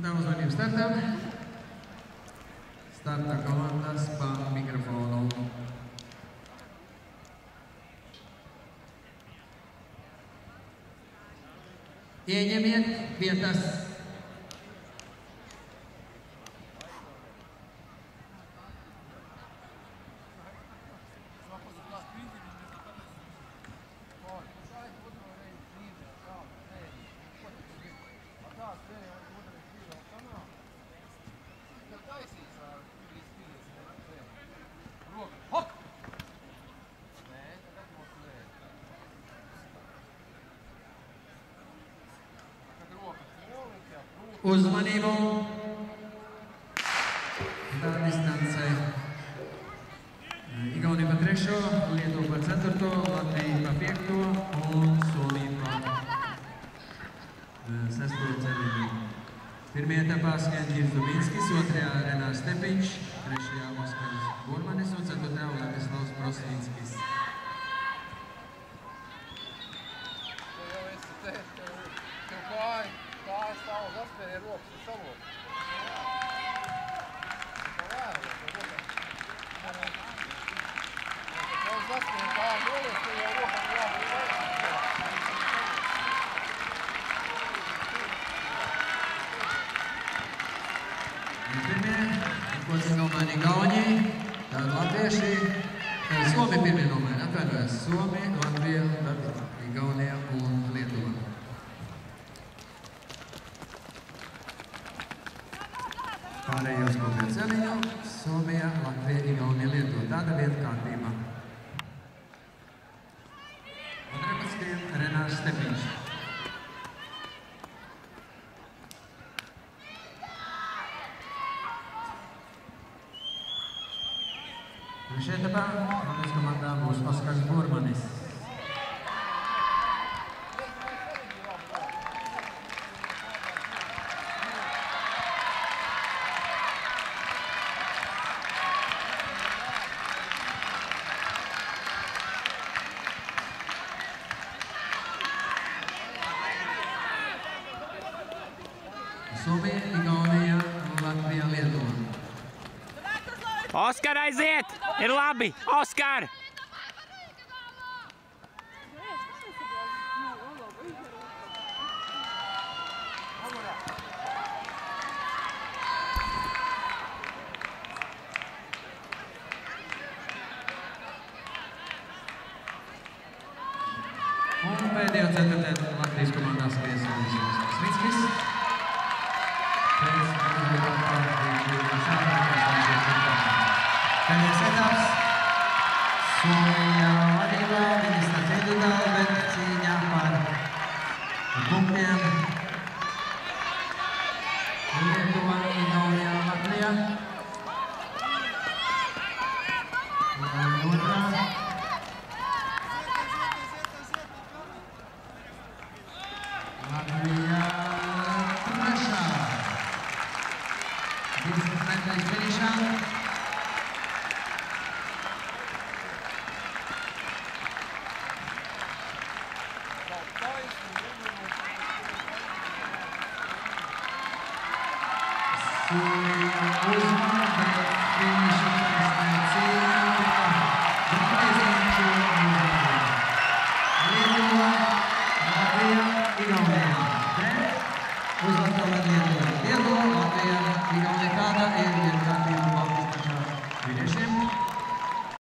Dāmas uzmanību startam. Starta komandas pa mikrofonu. Ieņemiet vietas. Uzmanību. Tā distance. Igaunija pa 3, Lietuva pa 4, Latvija pa 5 un Somija pa 6 ceļu. Pirmajā etapā skrien Ģirs Dubinskis, 2. Renārs Stepiņš, 3. Oskars Burmanis un 4. Vladislavs Prosvīnskis. Numeri Igaunija, tad latvieši, Somija pirmie numeri, atvainojas Somija, Latvija, tad Igaunija un Lietuva. Pārējos kopie celiņu, Somija, Latvija, Igaunija, Lietuva. Tāda vieta kārtībā. Un repatskrien Renārs Stepiņš. Trešajā etapā Latvijas komandā būs Oskars Burmanis. Somija, Igaunija, Latvija, Lietuva. Oskar, aiziet! Ir labi! Oskar! Un pēdējo ceturtdienu Latvijas komandās viesojas Svickis. Pēdējais etaps. Somija vadībā, viņi stāv individuāli, bet cīņā par punktiem. Lietuva, Igaunija, Latvija. Un otrā. Latvija trešā. 20 metrais finišā. Uzman, bet finiša pēc cīņa.